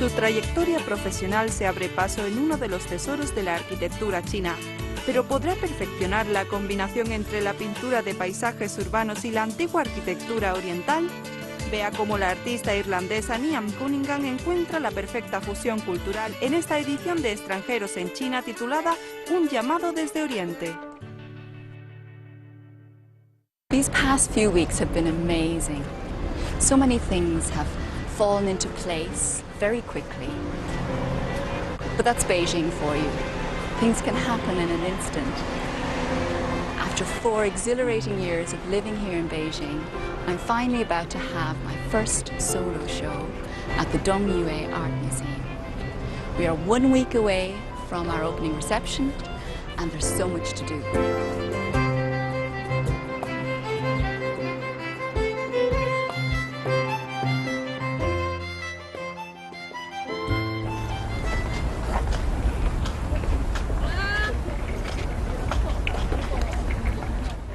Su trayectoria profesional se abre paso en uno de los tesoros de la arquitectura china, pero ¿podrá perfeccionar la combinación entre la pintura de paisajes urbanos y la antigua arquitectura oriental? Vea cómo la artista irlandesa Niamh Cunningham encuentra la perfecta fusión cultural en esta edición de Extranjeros en China titulada Un llamado desde Oriente. These past few weeks have been amazing. So many things have fallen into place very quickly. But that's Beijing for you. Things can happen in an instant. After 4 exhilarating years of living here in Beijing, I'm finally about to have my first solo show at the Dongyue Art Museum. We are 1 week away from our opening reception, and there's so much to do.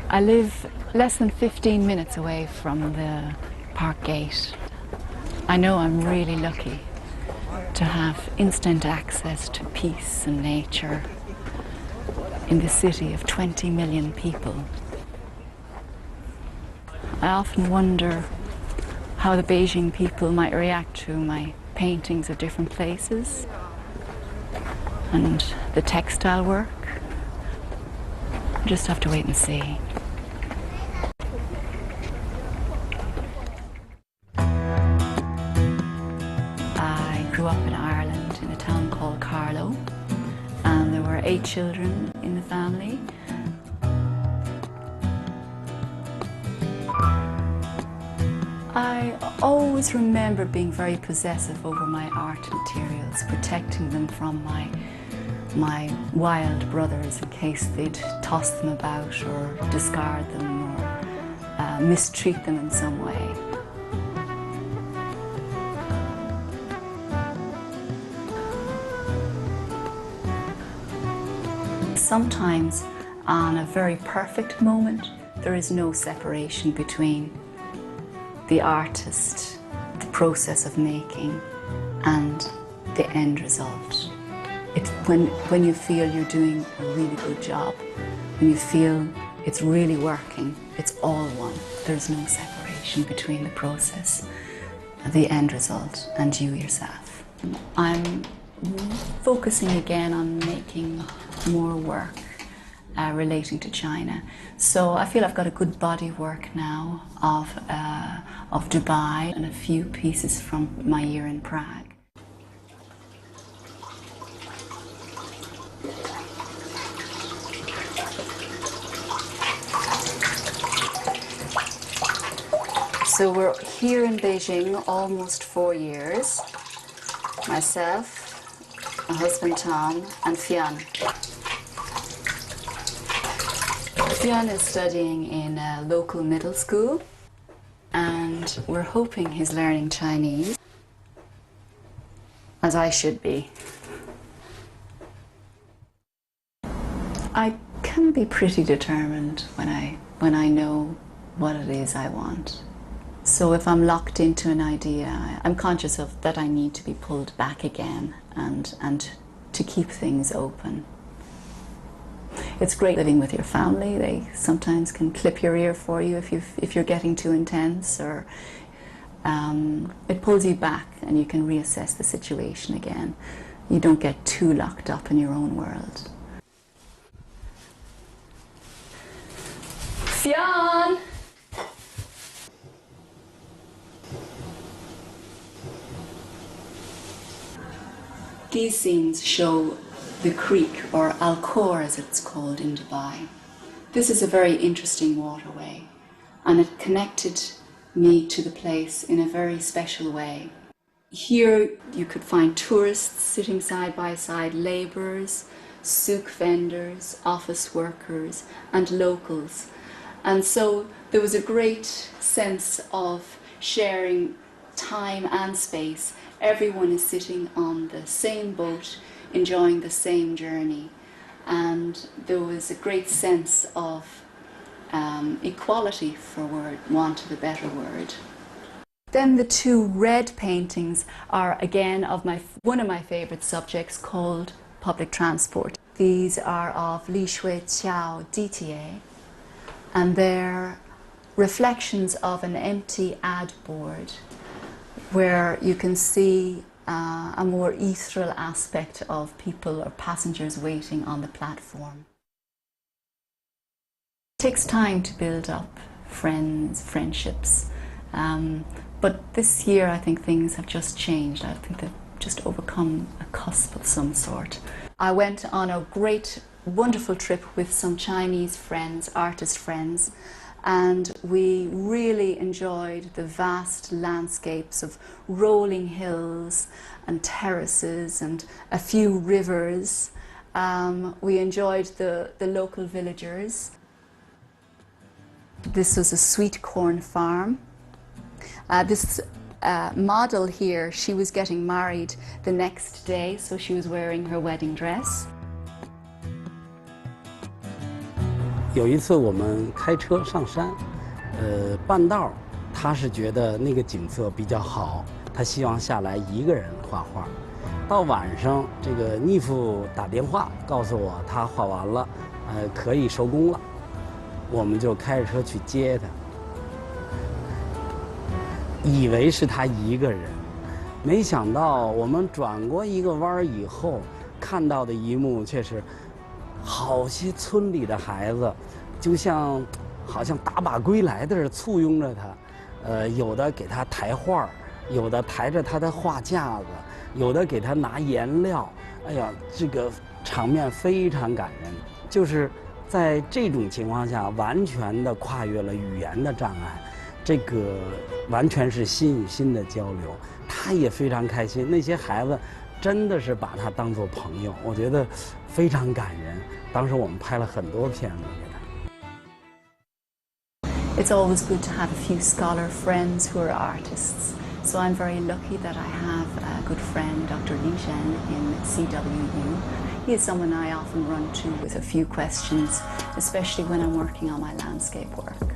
I live less than 15 minutes away from the park gate. I know I'm really lucky to have instant access to peace and nature in the city of 20 million people. I often wonder how the Beijing people might react to my paintings of different places and the textile work. I just have to wait and see. I grew up in Ireland in a town called Carlow, and there were 8 children in the family. I always remember being very possessive over my art materials, protecting them from my wild brothers in case they'd toss them about or discard them or mistreat them in some way. Sometimes, on a very perfect moment, there is no separation between the artist, the process of making, and the end result. It's when you feel you're doing a really good job, when you feel it's really working, it's all one. There's no separation between the process, the end result, and you yourself. I'm focusing again on making more work relating to China. So I feel I've got a good body of work now of Dubai and a few pieces from my year in Prague. So we're here in Beijing almost 4 years. Myself, my husband Tom, and Fian. Fian is studying in a local middle school, and we're hoping he's learning Chinese, as I should be. I can be pretty determined when I know what it is I want. So if I'm locked into an idea, I'm conscious of that I need to be pulled back again and to keep things open. It's great living with your family. They sometimes can clip your ear for you if you're getting too intense, or it pulls you back and you can reassess the situation again. You don't get too locked up in your own world. Fian! These scenes show the creek, or Al Khor as it's called in Dubai. This is a very interesting waterway, and it connected me to the place in a very special way. Here you could find tourists sitting side by side, labourers, souk vendors, office workers and locals. And so there was a great sense of sharing time and space. Everyone is sitting on the same boat, enjoying the same journey, and there was a great sense of equality, for want of a better word. Then the two red paintings are again of one of my favourite subjects, called public transport. These are of Li Shui Qiao DTA, and they're reflections of an empty ad board where you can see a more ethereal aspect of people or passengers waiting on the platform. It takes time to build up friendships, but this year I think things have just changed. I think they've just overcome a cusp of some sort. I went on a great, wonderful trip with some Chinese friends, artist friends, and we really enjoyed the vast landscapes of rolling hills and terraces and a few rivers. We enjoyed the local villagers. This was a sweet corn farm. This model here, she was getting married the next day, so she was wearing her wedding dress. 有一次我们开车上山，半道他是觉得那个景色比较好，他希望下来一个人画画。到晚上，这个妮夫打电话告诉我他画完了，可以收工了，我们就开着车去接他。以为是他一个人，没想到我们转过一个弯以后，看到的一幕却是。 好些村里的孩子，就像好像打靶归来的似的簇拥着他，有的给他抬画，有的抬着他的画架子，有的给他拿颜料。哎呀，这个场面非常感人。就是在这种情况下，完全的跨越了语言的障碍，这个完全是心与心的交流。他也非常开心，那些孩子真的是把他当作朋友，我觉得非常感人。 当时我们拍了很多片子给他。 It's always good to have a few scholar friends who are artists. So I'm very lucky that I have a good friend, Dr. Li Zhen, in CWU. He is someone I often run to with a few questions, especially when I'm working on my landscape work.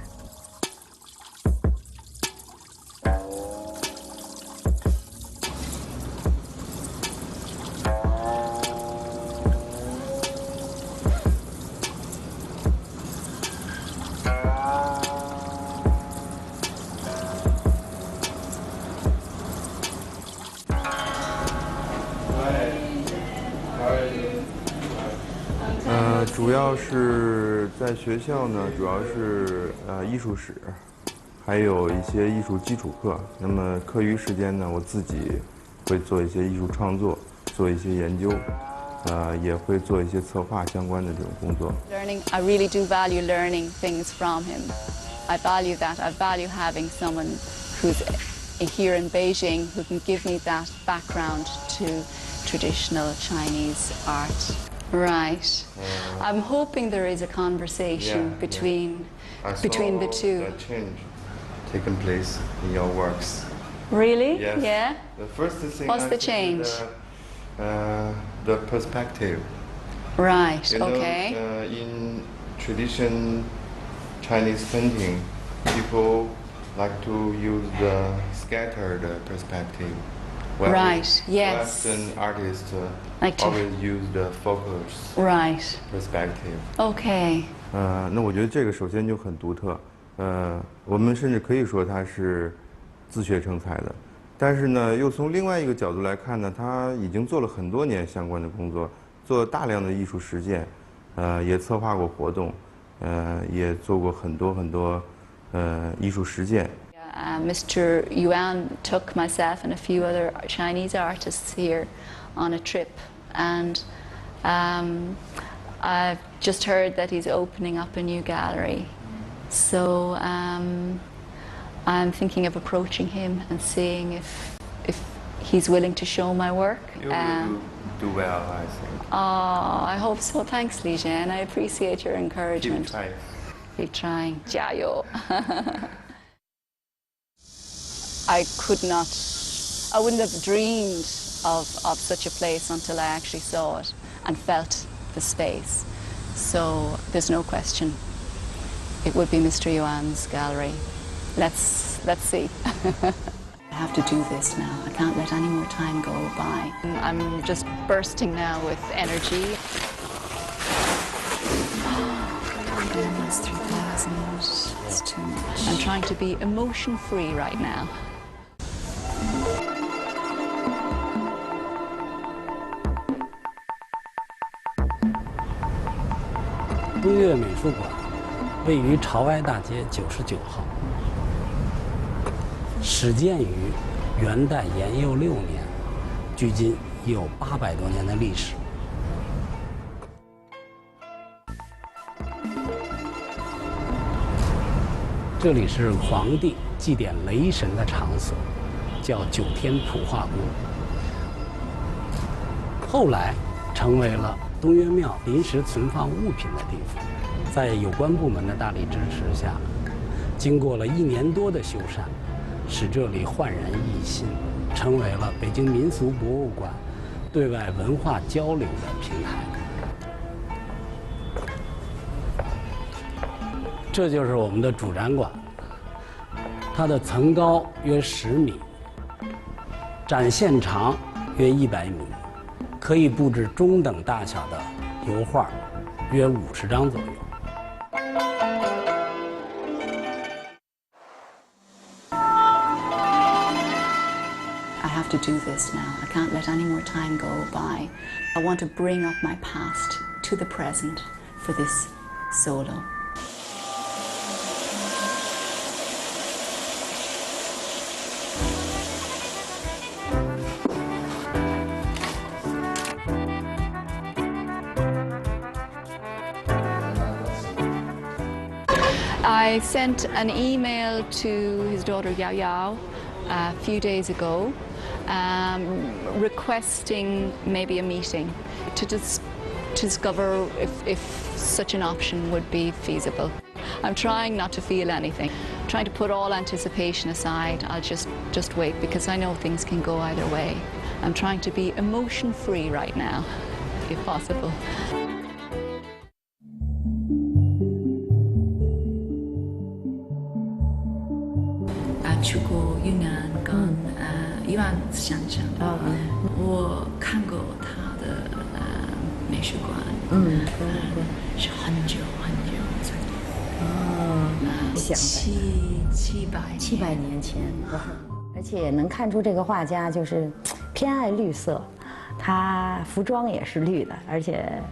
主要是在学校呢，主要是艺术史，还有一些艺术基础课。那么课余时间呢，我自己会做一些艺术创作，做一些研究，也会做一些策划相关的这种工作。Learning, I really do value learning things from him. I value that. I value having someone who's here in Beijing who can give me that background to traditional Chinese art. Right. I'm hoping there is a conversation between the two. The change taking place in your works. Really? Yes. Yeah. The first thing. What's the change? The perspective. Right. You know, okay. In tradition Chinese painting, people like to use the scattered perspective. Well, right. Yes. Western artists like to always use the focus. Right. Perspective. Okay. 那我觉得这个首先就很独特。我们甚至可以说它是自学成才的。但是呢，又从另外一个角度来看呢，他已经做了很多年相关的工作，做了大量的艺术实践，也策划过活动，也做过很多艺术实践。Mr. Yuan took myself and a few other Chinese artists here on a trip, and I've just heard that he's opening up a new gallery. So I'm thinking of approaching him and seeing if he's willing to show my work. You will do well, I think. Oh, I hope so. Thanks, Li Zhen. I appreciate your encouragement. Keep trying. Keep trying. 加油. I wouldn't have dreamed of such a place until I actually saw it and felt the space. So there's no question. It would be Mr. Yuan's gallery. Let's see. I have to do this now. I can't let any more time go by. I'm just bursting now with energy. Almost 3,000. It's too much. I'm trying to be emotion-free right now. 东岳美术馆位于朝外大街99号，始建于元代延佑6年，距今已有800多年的历史。这里是皇帝祭奠雷神的场所，叫九天普化宫。后来成为了东岳庙临时存放物品的地方。在有关部门的大力支持下，经过了1年多的修缮，使这里焕然一新，成为了北京民俗博物馆对外文化交流的平台。这就是我们的主展馆，它的层高约10米，展现长约100米，可以布置中等大小的油画，约50张左右。I have to do this now. I can't let any more time go by. I want to bring up my past to the present for this solo. I sent an email to his daughter Yao Yao a few days ago, requesting maybe a meeting to discover if such an option would be feasible. I'm trying not to feel anything, trying to put all anticipation aside. I'll just wait, because I know things can go either way. I'm trying to be emotion-free right now, if possible.去过云南跟一万乡镇，我看过他的美术馆，是很久很久前，700年前，而且也能看出这个画家就是偏爱绿色，他服装也是绿的，而且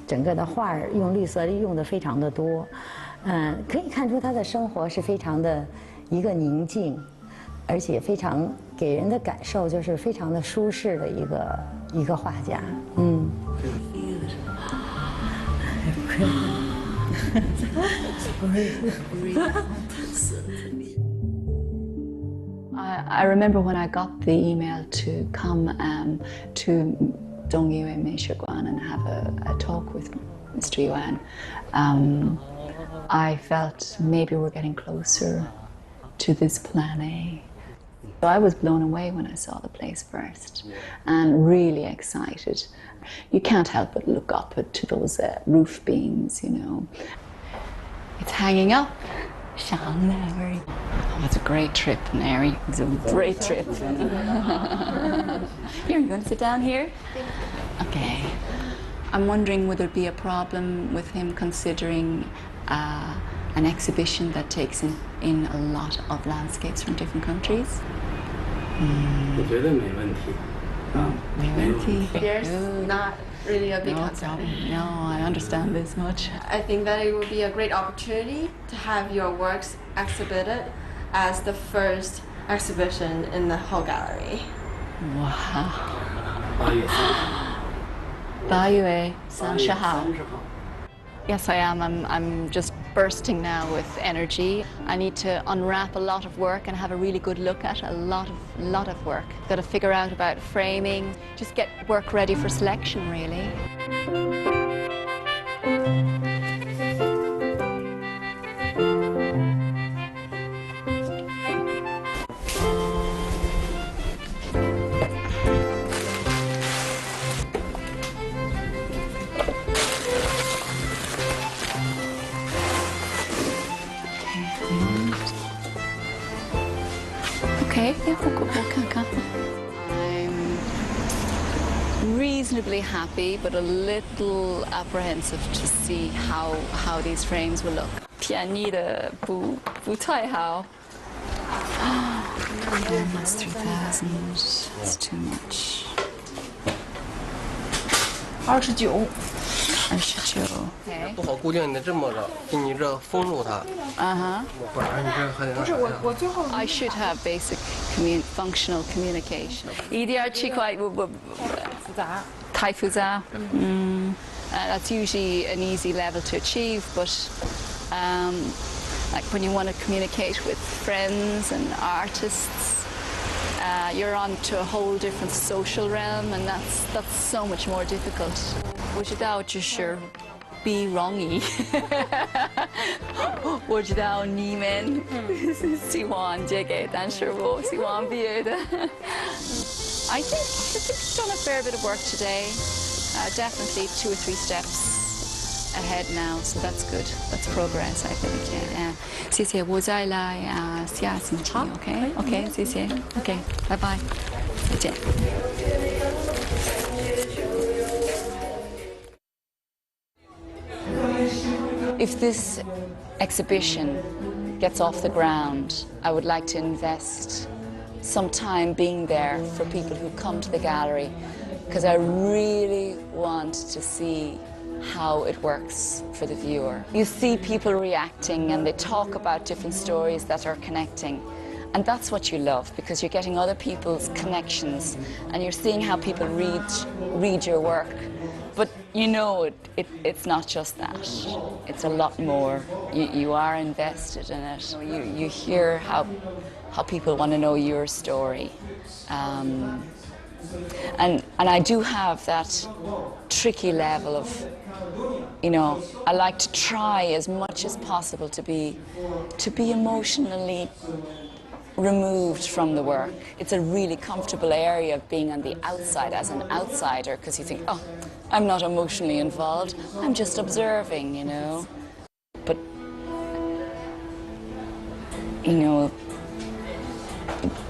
整个的画用绿色用的非常的多，可以看出他的生活是非常的。一个宁静，而且非常给人的感受就是非常的舒适的一个画家。I remember when I got the email to come to Dongyue Meishuguan and have a talk with Mr. Yuan. I felt maybe we're getting closer to this plan A. So I was blown away when I saw the place first and really excited. You can't help but look up to those roof beams, you know. It's hanging up. Oh, it's a great trip, Mary. It's a great trip. Here, you going to sit down here? Okay. I'm wondering, would there be a problem with him considering an exhibition that takes in a lot of landscapes from different countries? 我觉得没问题。没问题。 There's not really a big concern. No, I understand this much. I think that it would be a great opportunity to have your works exhibited as the first exhibition in the whole gallery. Wow. 8月30号。8月30号。Yes, I am. I'm just bursting now with energy. I need to unwrap a lot of work and have a really good look at a lot of work. Got to figure out about framing, just get work ready for selection, really. Okay, yeah, we'll go. reasonably happy, but a little apprehensive to see how these frames will look. 便宜的不太好。That's 3,000. That's too much. 29。29. Okay. 不好固定，你得这么着，你这封住它。不然你这还得。不是我最后。I should have basic functional communication. 一点奇怪，复杂。太复杂。That's usually an easy level to achieve, but like when you want to communicate with friends and artists, you're on to a whole different social realm, and that's so much more difficult. 我知道只是不容易。我知道你们喜欢这个，但是我喜欢别的。I think you've done a fair bit of work today. Definitely 2 or 3 steps ahead now, so that's good. That's progress, I think. Yeah. 谢谢，我再来下星期 ，OK？ OK， 谢谢 ，OK， 拜拜，再见。If this exhibition gets off the ground, I would like to invest some time being there for people who come to the gallery, because I really want to see how it works for the viewer. You see people reacting and they talk about different stories that are connecting. And that's what you love, because you're getting other people's connections and you're seeing how people read your work. But you know it's not just that. It's a lot more. You are invested in it. You hear how people want to know your story. And I do have that tricky level of, you know, I like to try as much as possible to be emotionally removed from the work. It's a really comfortable area of being on the outside as an outsider, because you think, oh, I'm not emotionally involved, I'm just observing, you know. But, you know,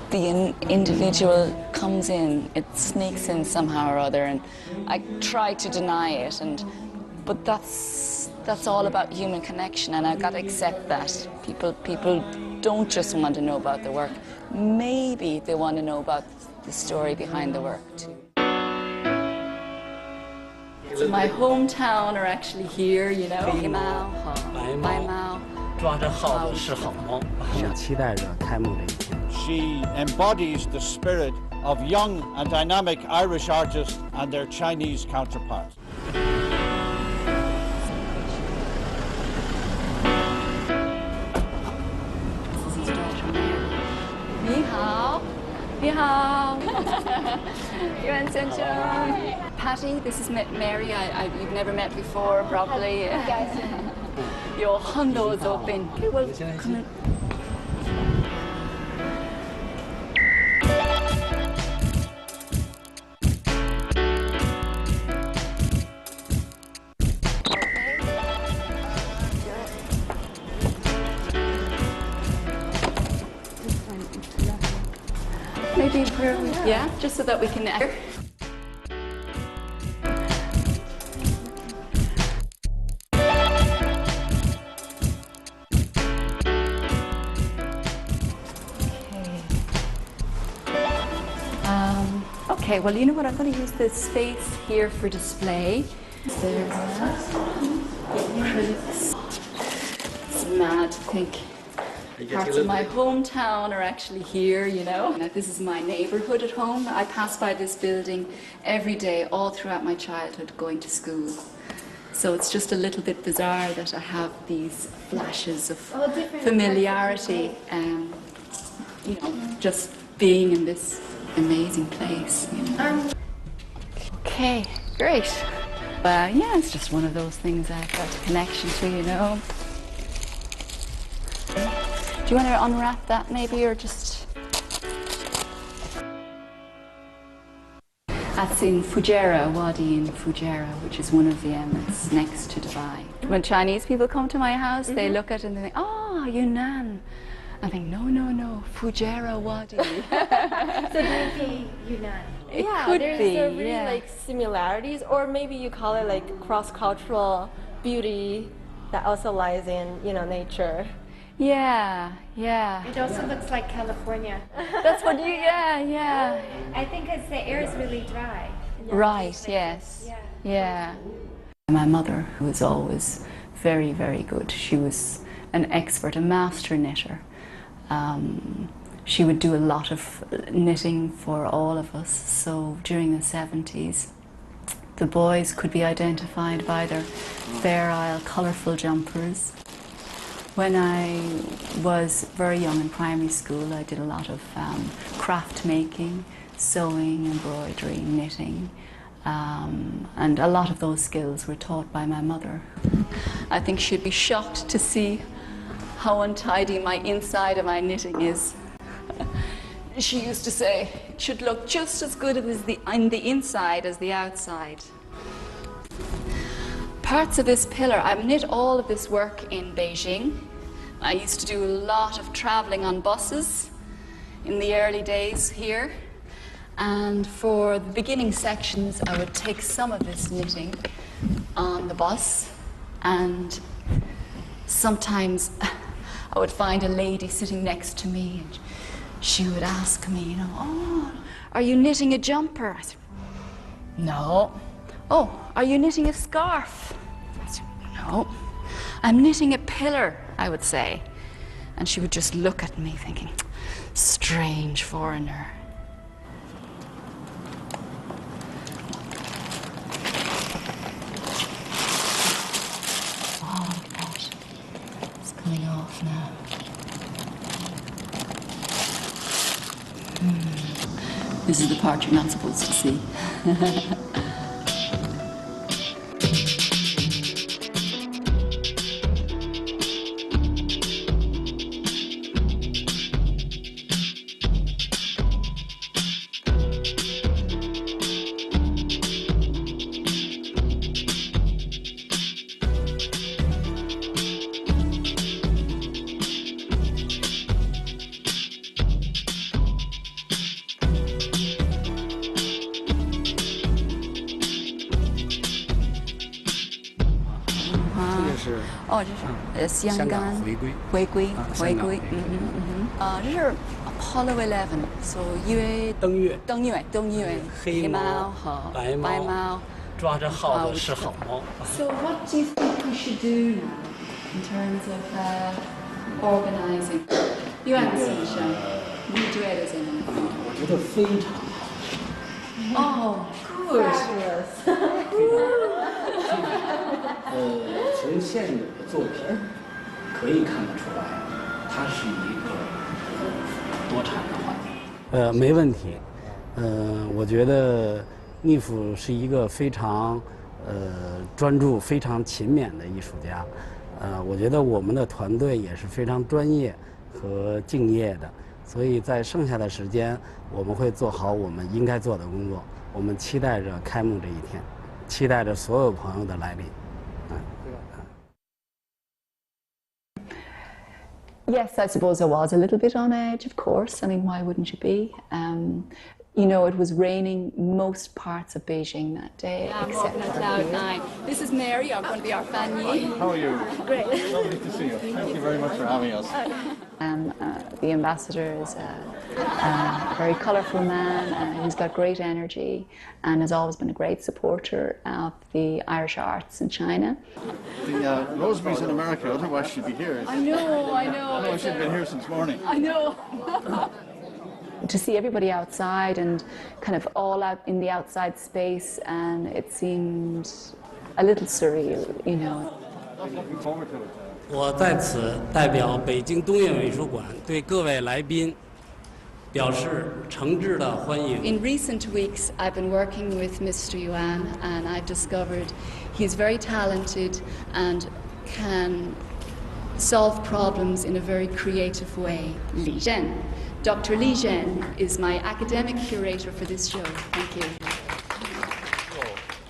the individual comes in, it sneaks in somehow or other, and I try to deny it, but that's all about human connection, and I've got to accept that. People don't just want to know about the work. Maybe they want to know about the story behind the work too. So my hometown are actually here, you know. 白猫，抓着耗子是好猫，是期待着开幕的一天。She embodies the spirit of young and dynamic Irish artists and their Chinese counterparts. 你好，袁先生。Patty, this is Mary. You've never met before, probably. 有很多作品，我可能。Maybe yeah, just so that we can. Okay, well, you know what? I'm going to use this space here for display. There's acrylics. It's mad to think. Parts of my hometown are actually here, you know. This is my neighborhood at home. I pass by this building every day, all throughout my childhood, going to school. So it's just a little bit bizarre that I have these flashes of familiarity and, you know, just being in this amazing place, you know. Okay, great. Yeah, it's just one of those things I've got a connection to, you know. Do you want to unwrap that maybe, or just... That's in Fujairah, Wadi in Fujairah, which is one of the emirates next to Dubai. When Chinese people come to my house, they look at it and they think, oh, Yunnan. I think, no, Fujairah Wadi. So do you think Yunnan? Yeah, could there's be, a really yeah. like similarities, or maybe you call it like cross-cultural beauty that also lies in nature. Yeah. It also looks like California. That's what you, yeah. I think because the air is really dry. Right, yes. Yeah. My mother was always very, very good. She was an expert, a master knitter. She would do a lot of knitting for all of us. So during the 70s, the boys could be identified by their Fair Isle colourful jumpers. When I was very young in primary school, I did a lot of craft making, sewing, embroidery, knitting, and a lot of those skills were taught by my mother. I think she'd be shocked to see how untidy my inside of my knitting is. She used to say it should look just as good on the inside as the outside. Parts of this pillar, I've knit all of this work in Beijing. I used to do a lot of traveling on buses in the early days here. And for the beginning sections, I would take some of this knitting on the bus, and sometimes I would find a lady sitting next to me, and she would ask me, oh, are you knitting a jumper? I said, no. Oh, are you knitting a scarf? I said, no. I'm knitting a pillar, I would say. And she would just look at me thinking, strange foreigner. Oh, look at that. It's coming off now. This is the part you're not supposed to see.哦，这是香港回归，这是 Apollo 11， so 因为登月，黑猫和白猫抓着耗子是好猫。So what do you think we should do now in terms of organizing？ 你觉得怎么样？我觉得非常好。哦，good。从现有的作品可以看得出来，它是一个多产的画家。没问题。我觉得Niamh是一个非常专注、非常勤勉的艺术家。我觉得我们的团队也是非常专业和敬业的，所以在剩下的时间，我们会做好我们应该做的工作。我们期待着开幕这一天，期待着所有朋友的来临。Yes, I suppose I was a little bit on edge, of course. I mean, why wouldn't you be? It was raining most parts of Beijing that day, except for Cloud 9. This is Mary, I'm going to be our fan. How are you? Great. Lovely to see you. Thank you very much for having us. The ambassador is a very colourful man who's got great energy and has always been a great supporter of the Irish arts in China. The Rosemary's in America, otherwise she'd be here. I know. Otherwise she'd been here since morning. I know. To see everybody outside and kind of all out in the outside space, and it seemed a little surreal. Looking forward to it. 我在此代表北京东院美术馆对各位来宾表示诚挚的欢迎。In recent weeks, I've been working with Mr. Yuan, and I've discovered he's very talented and can solve problems in a very creative way. Li Zhen. Dr. Li Zhen is my academic curator for this show. Thank you.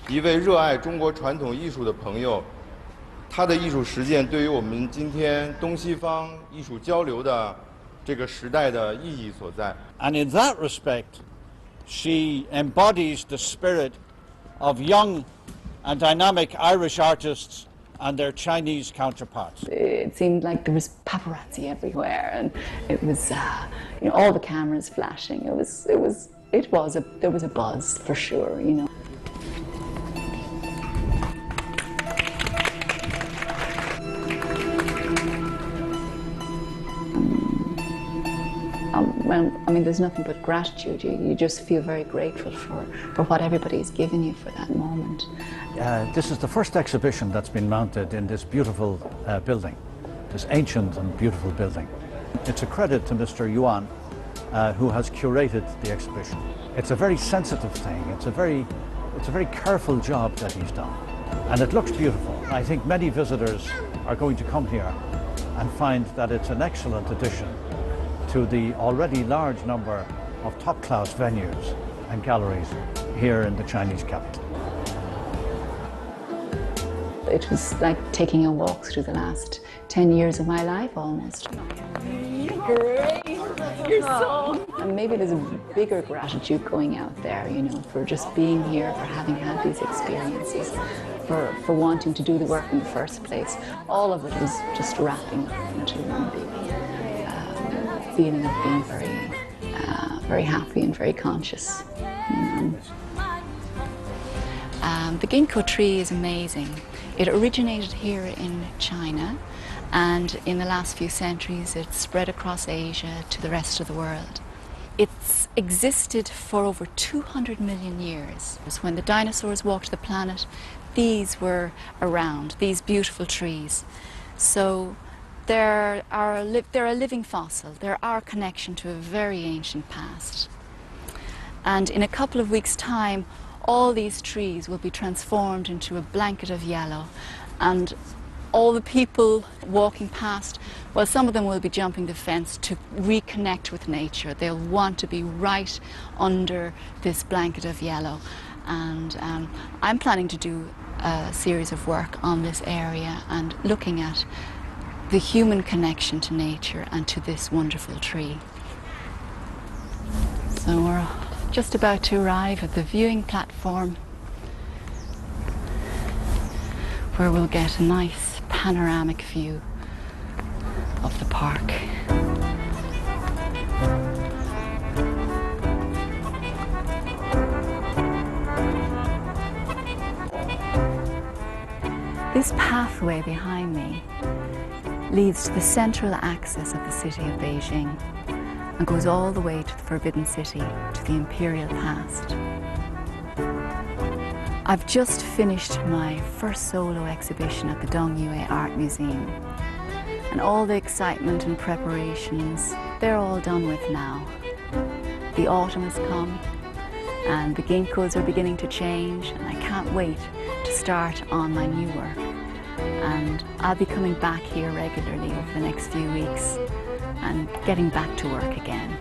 一位热爱中国传统艺术的朋友，他的艺术实践对于我们今天东西方艺术交流的这个时代的意义所在。And in that respect, she embodies the spirit of young and dynamic Irish artists and their Chinese counterparts. It seemed like there was paparazzi everywhere, and it was, you know, all the cameras flashing. There was a buzz for sure, you know. Well, I mean, there's nothing but gratitude. You just feel very grateful for what everybody's given you for that moment. This is the first exhibition that's been mounted in this beautiful building, this ancient and beautiful building. It's a credit to Mr. Yuan, who has curated the exhibition. It's a very sensitive thing. It's a very careful job that he's done, and it looks beautiful. I think many visitors are going to come here and find that it's an excellent addition to the already large number of top-class venues and galleries here in the Chinese capital. It was like taking a walk through the last 10 years of my life almost. Great! You're so... And maybe there's a bigger gratitude going out there, you know, for just being here, for having had these experiences, for wanting to do the work in the first place. All of it was just wrapping up into one big feeling of being very happy and very conscious. You know. The ginkgo tree is amazing. It originated here in China, and in the last few centuries it spread across Asia to the rest of the world. It's existed for over 200 million years. When the dinosaurs walked the planet, these were around, these beautiful trees. So they're a living fossil. They're our connection to a very ancient past. And in a couple of weeks' time, all these trees will be transformed into a blanket of yellow, and all the people walking past, well, some of them will be jumping the fence to reconnect with nature. They'll want to be right under this blanket of yellow. And I'm planning to do a series of work on this area and looking at the human connection to nature and to this wonderful tree. So we're just about to arrive at the viewing platform, where we'll get a nice panoramic view of the park. This pathway behind me leads to the central axis of the city of Beijing and goes all the way to the Forbidden City, to the imperial past. I've just finished my first solo exhibition at the Dongyue Art Museum, and all the excitement and preparations, they're all done with now. The autumn has come and the ginkgos are beginning to change, and I can't wait to start on my new work. And I'll be coming back here regularly over the next few weeks and getting back to work again.